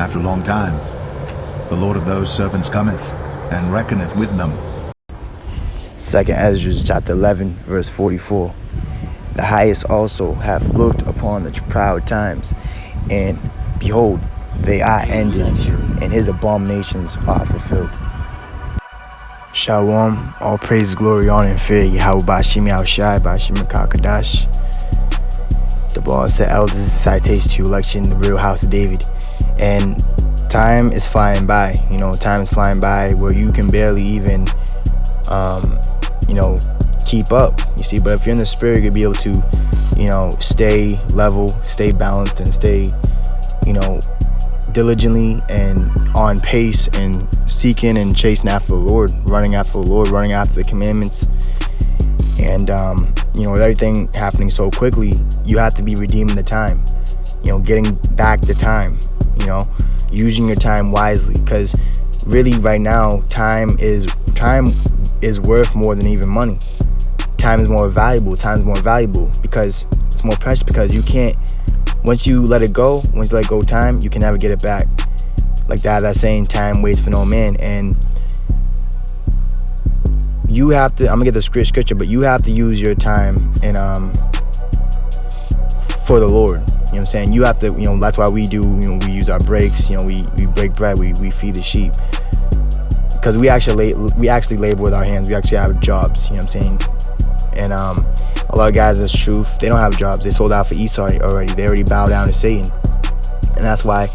After a long time, the Lord of those servants cometh, and reckoneth with them. 2nd Ezra chapter 11, verse 44. The highest also hath looked upon the proud times, and behold, they are ended, and his abominations are fulfilled. Shalom, all praise, glory, honor, and fear, Yahweh Bashim Yahushai, Bashim Kakadash. The belongs to elders, citation to election, the real house of David. And time is flying by, time is flying by where you can barely even, keep up, you see. But if you're in the spirit, you'll be able to, stay level, stay balanced, and stay, diligently and on pace and seeking and chasing after the Lord, running after the Lord, running after the commandments. And, with everything happening so quickly, you have to be redeeming the time, getting back the time, using your time wisely. Because really right now, time is worth more than even money. Time is more valuable. Because it's more precious, because you can't, once you let go time, you can never get it back. Like that saying, time waits for no man. And you have to, I'm gonna get the scripture, but you have to use your time and for the Lord. You know what I'm saying? You have to, that's why we do, we use our breaks, we break bread, we feed the sheep. Because we actually labor with our hands. We actually have jobs, you know what I'm saying? And a lot of guys, that's truth, they don't have jobs. They sold out for Esau already. They already bowed down to Satan. And that's why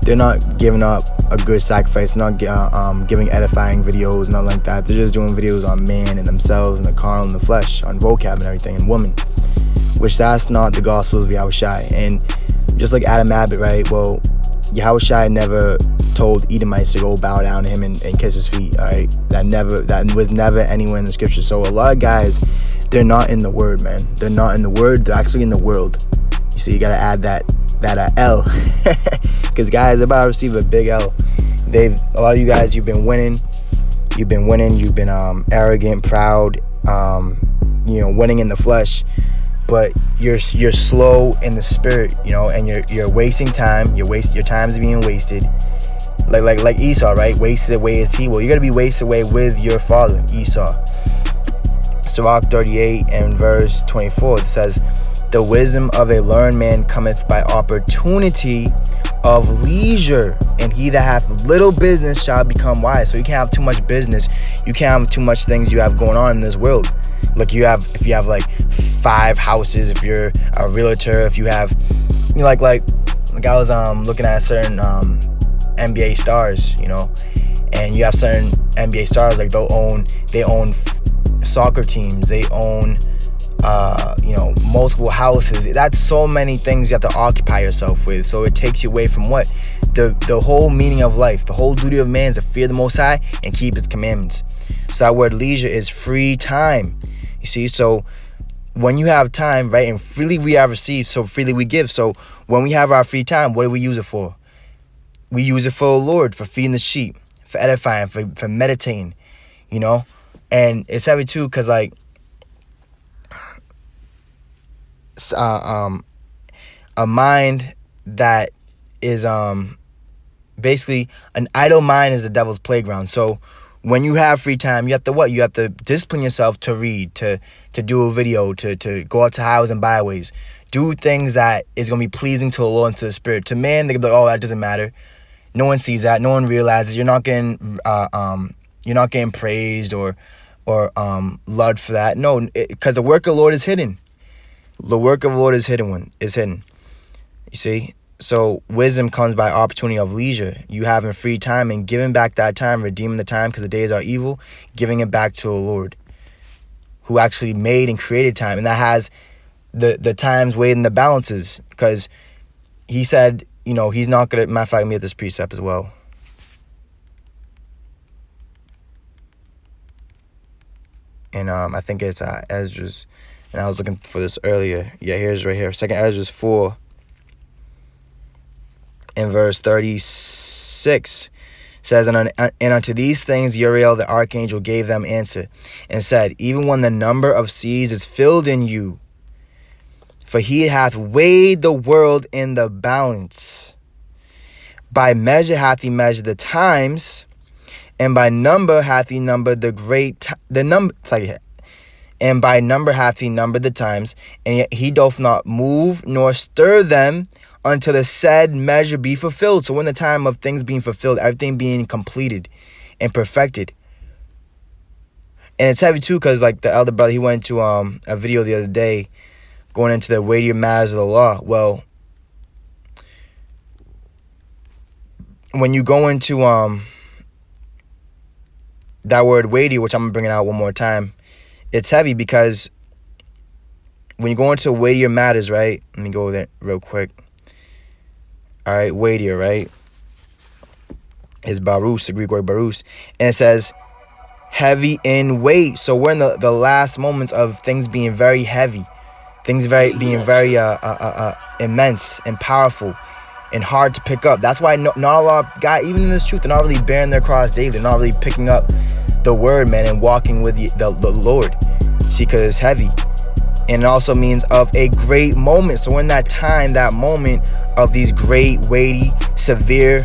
they're not giving up a good sacrifice, not giving edifying videos, nothing like that. They're just doing videos on man and themselves and the carnal and the flesh, on vocab and everything, and woman. Which that's not the gospel of Yahushai. And just like Adam Abbott, right? Well, Yahushai never told Edomites to go bow down to him and kiss his feet, all right? That was never anywhere in the scripture. So a lot of guys, they're not in the word, man. They're not in the word. They're actually in the world. You see, you got to add that L. Because guys, they're about to receive a big L. A lot of you guys, you've been winning. You've been arrogant, proud, winning in the flesh. But you're slow in the spirit, and you're wasting time. Your time's being wasted. Like Esau, right? Wasted away as he will. You're gonna be wasted away with your father, Esau. Sirach 38 and verse 24, it says, "The wisdom of a learned man cometh by opportunity of leisure, and he that hath little business shall become wise." So you can't have too much business. You can't have too much things you have going on in this world. Like if you have like 5 houses, if you're a realtor, if you have, like I was looking at certain NBA stars, and you have certain NBA stars, like they own soccer teams, they own multiple houses. That's so many things you have to occupy yourself with. So it takes you away from what the whole meaning of life. The whole duty of man is to fear the Most High and keep His commandments. So that word leisure is free time. You see, so when you have time, right, and freely we have received, so freely we give. So when we have our free time, what do we use it for? We use it for the Lord, for feeding the sheep, for edifying, for meditating, And it's heavy too, because a mind that is basically an idle mind is the devil's playground. So when you have free time, you have to what? You have to discipline yourself to read, to do a video, to go out to highways and byways, do things that is going to be pleasing to the Lord and to the Spirit. To man, they can be like, oh, that doesn't matter. No one sees that. No one realizes. You're not getting praised or loved for that. No, because the work of the Lord is hidden. The work of the Lord is hidden. You see? So wisdom comes by opportunity of leisure. You having free time and giving back that time, redeeming the time because the days are evil, giving it back to the Lord who actually made and created time. And that has the times weighed in the balances, because he said, he's not going to, matter of fact, let me get this precept as well. And I think it's Esdras, and I was looking for this earlier. Yeah, here's right here. 2nd Esdras 4 in verse 36 says, and unto these things Uriel the archangel gave them answer, and said, even when the number of seas is filled in you, for he hath weighed the world in the balance, By measure hath he measured the times, and by number hath he numbered the number. And by number hath he numbered the times, and yet he doth not move nor stir them until the said measure be fulfilled. So when the time of things being fulfilled, everything being completed and perfected. And it's heavy too, because like the elder brother, he went to a video the other day going into the weightier matters of the law. Well, when you go into that word weighty, which I'm gonna bring it out one more time, it's heavy because when you go into weightier matters, right? Let me go there real quick. All right, weightier, right? Is barus, the Greek word barus. And it says heavy in weight. So we're in the last moments of things being very heavy. Things being very immense and powerful and hard to pick up. That's why not a lot of guys, even in this truth, they're not really bearing their cross daily. They're not really picking up the word, man, and walking with the Lord. See, because it's heavy. And it also means of a great moment. So in that time, that moment of these great, weighty, severe,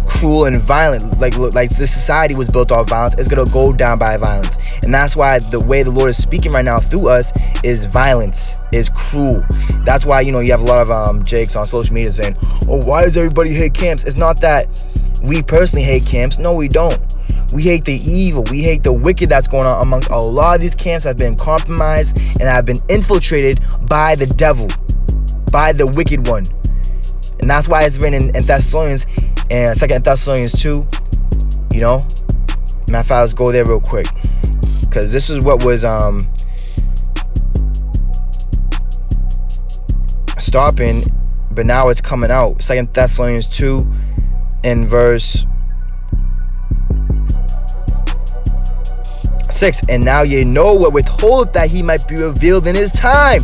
cruel and violent, like this society was built off violence, it's gonna go down by violence. And that's why the way the Lord is speaking right now through us is violence, is cruel. That's why, you have a lot of jakes on social media saying, oh, why does everybody hate camps? It's not that we personally hate camps. No, we don't. We hate the evil. We hate the wicked that's going on amongst a lot of these camps that have been compromised and have been infiltrated by the devil, by the wicked one. And that's why it's written in Thessalonians and 2 Thessalonians 2. Matter of fact, let's go there real quick, because this is what was stopping, but now it's coming out. 2 Thessalonians 2 in verse 6. And now ye know what withholdeth, that he might be revealed in his time.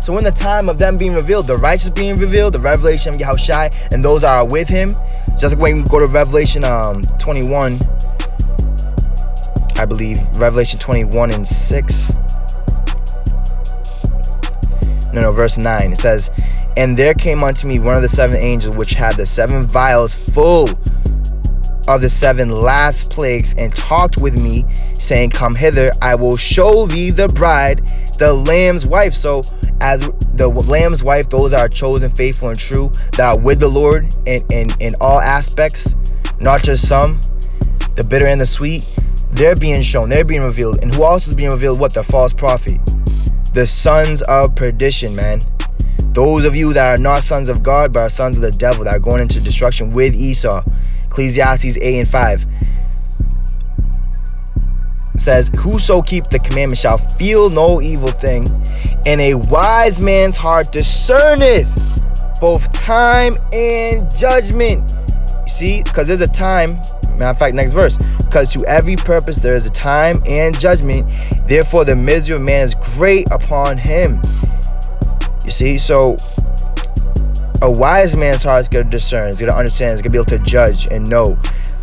So in the time of them being revealed, the righteous being revealed, the revelation of Yahushai, and those that are with him. Just like when you go to Revelation 21, I believe, Revelation 21 and 6. No, verse 9. It says, and there came unto me one of the seven angels, which had the seven vials full of the seven last plagues, and talked with me, saying, come hither, I will show thee the bride, the Lamb's wife. So as the Lamb's wife, those that are chosen, faithful, and true, that are with the Lord in all aspects, not just some, the bitter and the sweet, they're being shown, they're being revealed. And who else is being revealed? What? The false prophet. The sons of perdition, man. Those of you that are not sons of God, but are sons of the devil, that are going into destruction with Esau. Ecclesiastes 8 and 5 says, whoso keep the commandment shall feel no evil thing, and a wise man's heart discerneth both time and judgment. You see, because there's a time, matter of fact, next verse, because to every purpose there is a time and judgment, therefore the misery of man is great upon him. You see, so a wise man's heart is going to discern, is going to understand, is going to be able to judge and know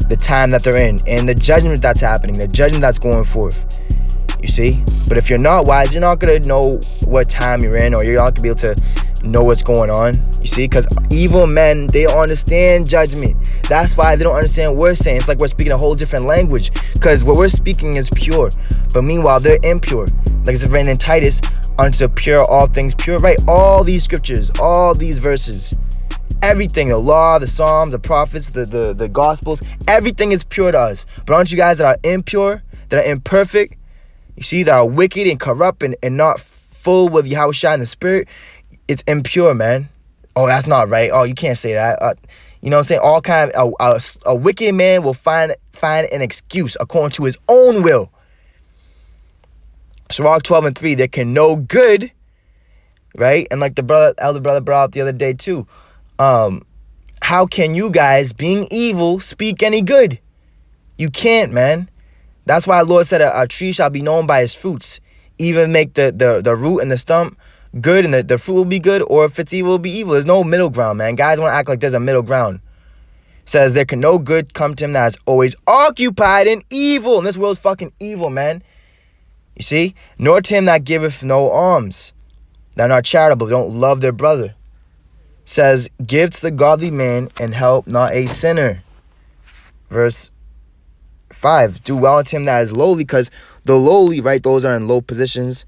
the time that they're in and the judgment that's happening, the judgment that's going forth. You see? But if you're not wise, you're not going to know what time you're in, or you're not going to be able to know what's going on. You see? Because evil men, they don't understand judgment. That's why they don't understand what we're saying. It's like we're speaking a whole different language, because what we're speaking is pure, but meanwhile they're impure. Like it's written in Titus, unto pure all things pure, right? All these scriptures, all these verses, everything, the law, the Psalms, the prophets, the Gospels, everything is pure to us. But aren't you guys that are impure, that are imperfect, you see, that are wicked and corrupt and not full with Yahushua and the Spirit? It's impure, man. Oh, that's not right. Oh, you can't say that. You know what I'm saying? All kind of a wicked man will find an excuse according to his own will. Sirach 12 and 3, there can no good, right? And like the elder brother brought up the other day too. How can you guys, being evil, speak any good? You can't, man. That's why the Lord said a tree shall be known by his fruits. Even make the root and the stump good, and the fruit will be good, or if it's evil, it'll be evil. There's no middle ground, man. Guys want to act like there's a middle ground. It says there can no good come to him that is always occupied in evil. And this world's fucking evil, man. You see? Nor to him that giveth no alms, that are not charitable, don't love their brother. says, give to the godly man and help not a sinner. Verse 5, do well unto him that is lowly, because the lowly, right, those are in low positions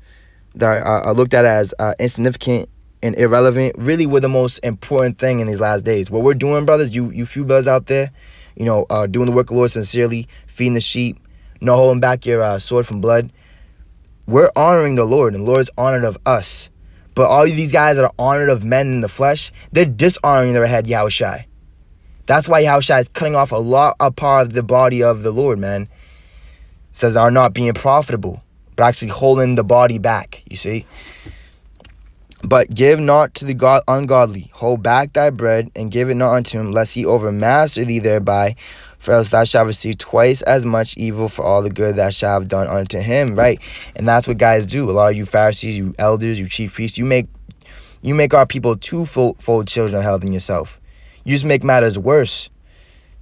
that are looked at as insignificant and irrelevant. Really, we're the most important thing in these last days. What we're doing, brothers, you few brothers out there, doing the work of the Lord sincerely, feeding the sheep, not holding back your sword from blood. We're honoring the Lord, and the Lord's honored of us. But all of these guys that are honored of men in the flesh, they're dishonoring their head, Yahushai. That's why Yahushua is cutting off a part of the body of the Lord, man. It says are not being profitable, but actually holding the body back, you see. But give not to the ungodly. Hold back thy bread, and give it not unto him, lest he overmaster thee thereby. For else thou shalt receive twice as much evil for all the good thou shalt have done unto him, right? And that's what guys do. A lot of you Pharisees, you elders, you chief priests, you make our people twofold children of hell than yourself. You just make matters worse.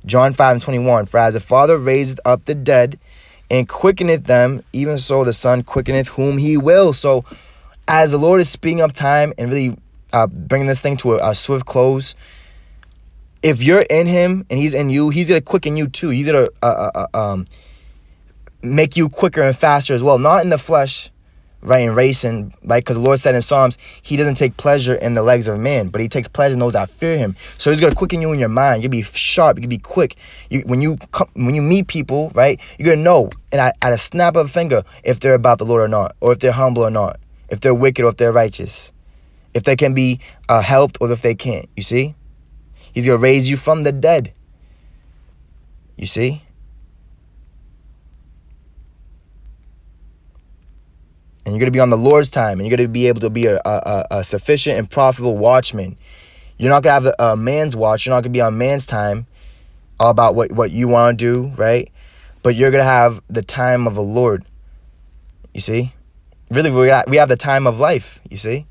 John 5:21, for as the Father raiseth up the dead and quickeneth them, even so the Son quickeneth whom he will. So as the Lord is speeding up time and really bringing this thing to a swift close, if you're in him and he's in you, he's going to quicken you too. He's going to make you quicker and faster as well. Not in the flesh, right, in racing, right? Because the Lord said in Psalms, he doesn't take pleasure in the legs of man, but he takes pleasure in those that fear him. So he's going to quicken you in your mind. You'll be sharp. You can be quick. When you meet people, right, you're going to know at a snap of a finger if they're about the Lord or not, or if they're humble or not, if they're wicked or if they're righteous, if they can be helped or if they can't, you see? He's going to raise you from the dead, you see? And you're going to be on the Lord's time, and you're going to be able to be a sufficient and profitable watchman. You're not going to have a man's watch. You're not going to be on man's time, all about what you want to do, right? But you're going to have the time of the Lord, you see? Really, we have the time of life, you see?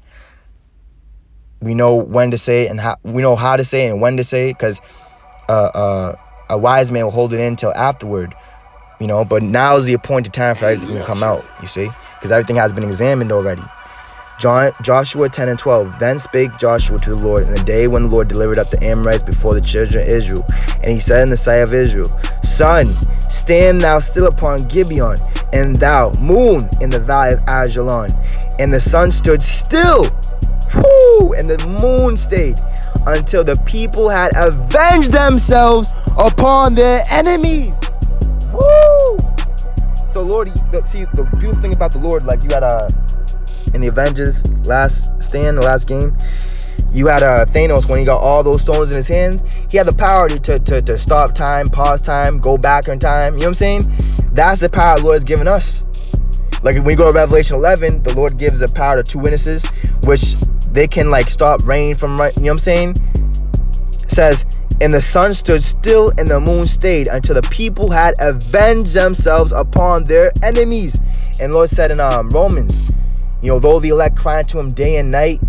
We know when to say it, and we know how to say it and when to say it, because a wise man will hold it in till afterward, but now is the appointed time for everything to come out, you see? Because everything has been examined already. Joshua 10:12. Then spake Joshua to the Lord in the day when the Lord delivered up the Amorites before the children of Israel. And he said in the sight of Israel, Sun, stand thou still upon Gibeon, and thou, moon, in the valley of Ajalon. And the sun stood still, and the moon stayed, until the people had avenged themselves upon their enemies. Woo! So Lord, see, the beautiful thing about the Lord, like you had in the Avengers last game, you had Thanos, when he got all those stones in his hand, he had the power to stop time, pause time, go back in time. You know what I'm saying? That's the power the Lord has given us. Like when you go to Revelation 11, the Lord gives the power to 2 witnesses, which they can stop rain from right. You know what I'm saying? It says, and the sun stood still and the moon stayed until the people had avenged themselves upon their enemies. And the Lord said in Romans, though the elect cry unto him day and night,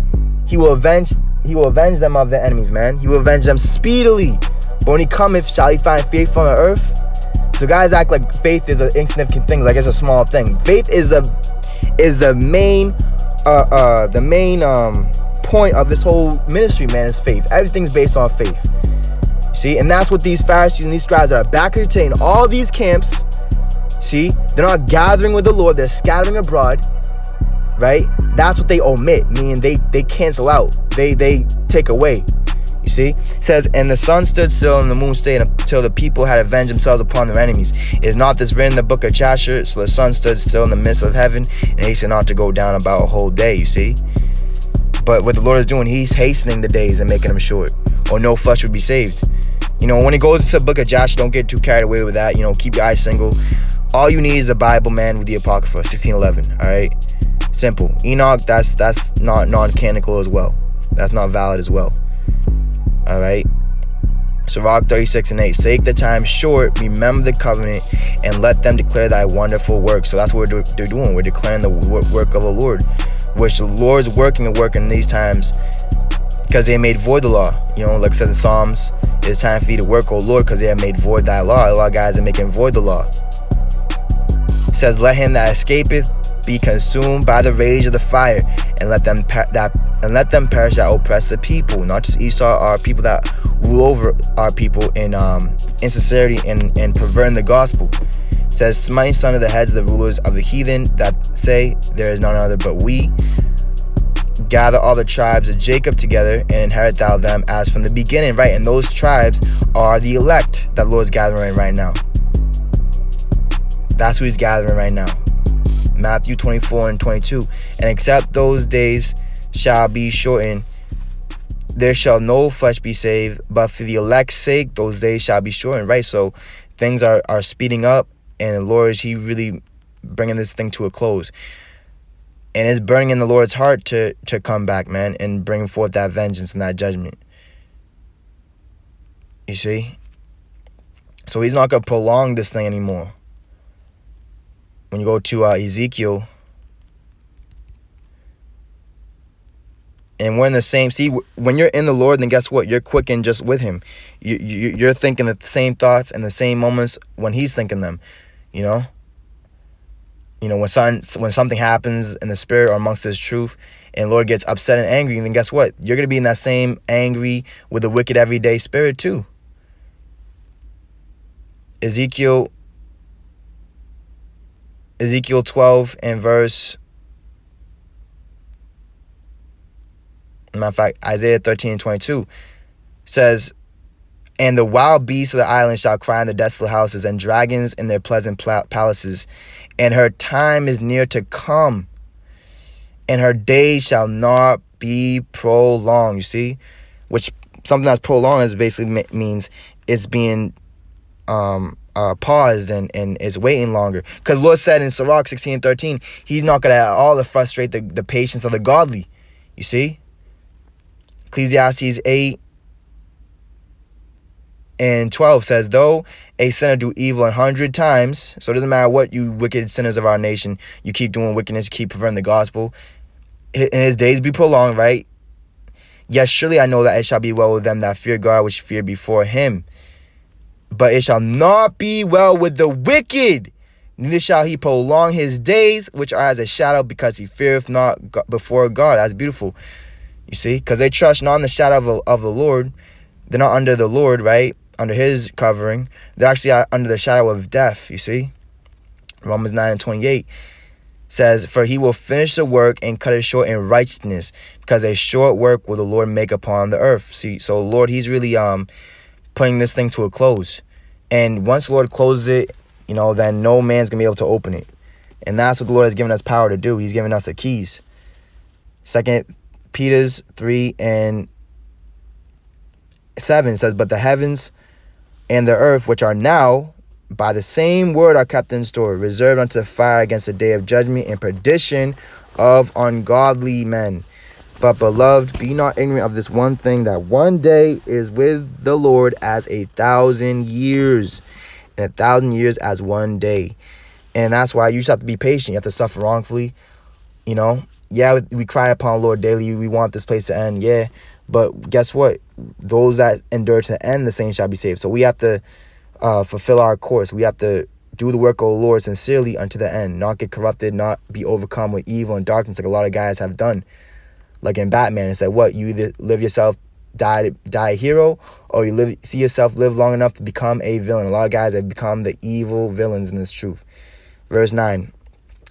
he will avenge them of their enemies, man. He will avenge them speedily. But when he cometh, shall he find faith on the earth? So guys act like faith is an insignificant thing, like it's a small thing. Faith is the main point of this whole ministry, man, is faith. Everything's based on faith. See, and that's what these Pharisees and these scribes are back in all these camps. See, they're not gathering with the Lord, they're scattering abroad, right? That's what they omit, meaning they cancel out, they take away. You see, it says, and the sun stood still and the moon stayed until the people had avenged themselves upon their enemies. Is not this written in the book of Jasher? So the sun stood still in the midst of heaven and hastened not to go down about a whole day, you see? But what the Lord is doing, he's hastening the days and making them short, or no flesh would be saved. When it goes into the book of Joshua, don't get too carried away with that. Keep your eyes single. All you need is a Bible, man, with the Apocrypha, 1611, all right? Simple. Enoch, that's not non-canonical as well. That's not valid as well, all right? Sirach 36:8. Sake the time short, remember the covenant, and let them declare thy wonderful work. So that's what they're doing. We're declaring the work of the Lord, which the Lord's working in these times, because they made void the law. Like it says in Psalms, it's time for you to work, O Lord, because they have made void thy law. A lot of guys are making void the law. It says, let him that escapeth be consumed by the rage of the fire, and let them that And let them perish that oppress the people. Not just Esau, our people that rule over our people in insincerity and perverting the gospel. It says, smite son of the heads of the rulers of the heathen that say, there is none other but we. Gather all the tribes of Jacob together and inherit thou them as from the beginning, right? And those tribes are the elect that the Lord's gathering right now. That's who he's gathering right now. Matthew 24 and 22. And except those days shall be shortened, there shall no flesh be saved, but for the elect's sake those days shall be shortened, right? So things are speeding up, and the Lord is he really bringing this thing to a close. And it's burning in the Lord's heart to come back, man, and bring forth that vengeance and that judgment. You see? So he's not going to prolong this thing anymore. When you go to Ezekiel, and we're in the same, see, when you're in the Lord, then guess what? You're quickened just with him. You're thinking the same thoughts and the same moments when he's thinking them, you know? You know, when something happens in the spirit or amongst his truth, and Lord gets upset and angry, then guess what? You're going to be in that same angry with the wicked everyday spirit too. Ezekiel 12 and verse, matter of fact, Isaiah 13 and 22 says, and the wild beasts of the island shall cry in the desolate houses, and dragons in their pleasant palaces. And her time is near to come, and her days shall not be prolonged. You see? Which, something that's prolonged is basically means it's being paused and is waiting longer. Because Lord said in Sirach 16 and 13, he's not going to at all frustrate the patience of the godly. You see? Ecclesiastes 8 and 12 says, though a sinner do evil 100 times, so it doesn't matter what you wicked sinners of our nation, you keep doing wickedness, you keep perverting the gospel, and his days be prolonged, right? Yes, surely I know that it shall be well with them that fear God, which fear before him. But it shall not be well with the wicked, neither shall he prolong his days, which are as a shadow, because he feareth not before God. That's beautiful. You see? Because they trust not in the shadow of the Lord. They're not under the Lord, right? Under his covering. They're actually under the shadow of death, you see? Romans 9 and 28 says, for he will finish the work and cut it short in righteousness, because a short work will the Lord make upon the earth. See, so Lord, he's really putting this thing to a close. And once the Lord closes it, you know, then no man's going to be able to open it. And that's what the Lord has given us power to do. He's given us the keys. 2 Peter 3 and 7 says, but the heavens and the earth, which are now, by the same word are kept in store, reserved unto the fire against the day of judgment and perdition of ungodly men. But beloved, be not ignorant of this one thing, that one day is with the Lord as 1,000 years, and 1,000 years as one day. And that's why you just have to be patient. You have to suffer wrongfully. You know, yeah, we cry upon the Lord daily. We want this place to end. Yeah. But guess what? Those that endure to the end, the same shall be saved. So we have to fulfill our course. We have to do the work of the Lord sincerely unto the end. Not get corrupted, not be overcome with evil and darkness like a lot of guys have done. Like in Batman, it's like, what? You either live yourself, die a hero, or you see yourself live long enough to become a villain. A lot of guys have become the evil villains in this truth. Verse 9.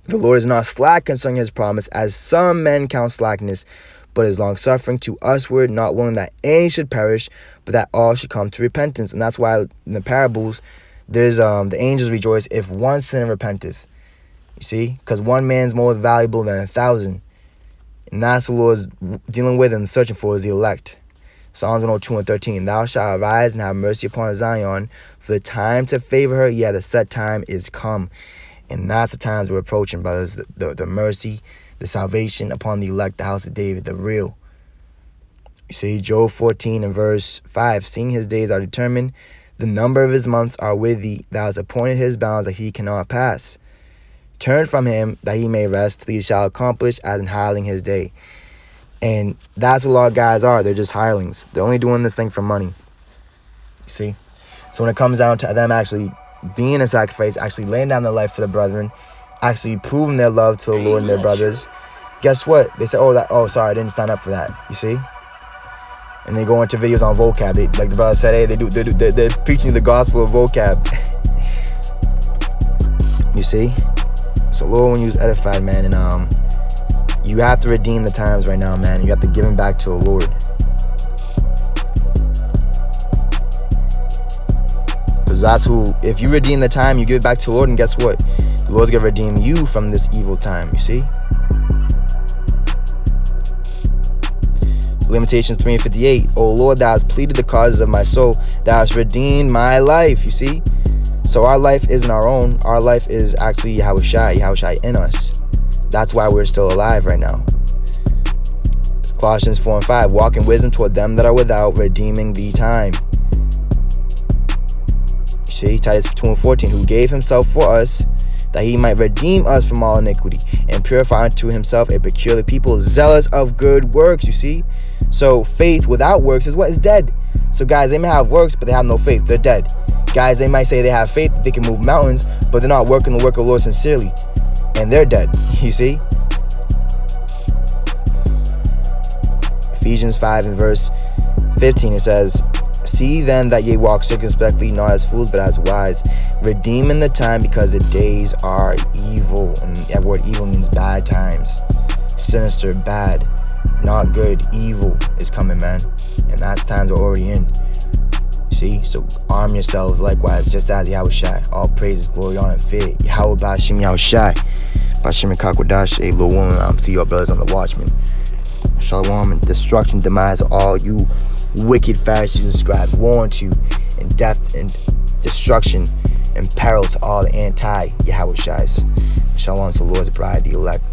The Lord is not slack concerning his promise, as some men count slackness, but is long-suffering to usward, not willing that any should perish, but that all should come to repentance. And that's why in the parables, there's the angels rejoice if one sinner repenteth. You see? Because one man's more valuable than 1,000. And that's what the Lord's dealing with and searching for, is the elect. Psalms 102 and 13. Thou shalt arise and have mercy upon Zion, for the time to favor her, yeah, the set time is come. And that's the times we're approaching, brothers. The mercy, the salvation upon the elect, the house of David, the real. You see, Job 14 and verse 5. Seeing his days are determined, the number of his months are with thee. Thou hast appointed his bounds that he cannot pass. Turn from him that he may rest, till he shall accomplish as in hireling his day. And that's what a lot of guys are. They're just hirelings. They're only doing this thing for money. You see? So when it comes down to them actually being a sacrifice, actually laying down their life for the brethren, actually proving their love to the Lord and their brothers, guess what? They say, oh, sorry, I didn't sign up for that. You see? And they go into videos on vocab. They, like the brother said, hey, they're preaching the gospel of vocab. You see? So Lord, when you was edified, man, and you have to redeem the times right now, man. You have to give them back to the Lord. Because that's who, if you redeem the time, you give it back to the Lord, and guess what? The Lord's gonna redeem you from this evil time, you see? Lamentations 3:58. O Lord, thou hast pleaded the causes of my soul, thou hast redeemed my life, you see? So our life isn't our own. Our life is actually Yahushai in us. That's why we're still alive right now. Colossians 4:5. Walk in wisdom toward them that are without, redeeming the time. You see, Titus 2:14. Who gave himself for us, that he might redeem us from all iniquity, and purify unto himself a peculiar people, zealous of good works, you see? So faith without works is what? Is dead. So guys, they may have works, but they have no faith. They're dead. Guys, they might say they have faith, that they can move mountains, but they're not working the work of the Lord sincerely. And they're dead, you see? Ephesians 5 and verse 15, it says, see then that ye walk circumspectly, not as fools, but as wise, redeeming the time, because the days are evil. And that word evil means bad times. Sinister, bad, not good, evil is coming, man. And that's times we're already in. See? So arm yourselves likewise, just as Yahushai. All praises, glory, honor, and fear. Yahweh Bashim Yahushai. Bashim Kakwadash, a low woman. See your brothers on the Watchmen. Shalom and destruction, demise of all you wicked Pharisees and scribes. Woe unto you, and death and destruction and peril to all the anti-Yahushais. Shalom to the Lord's bride, the elect.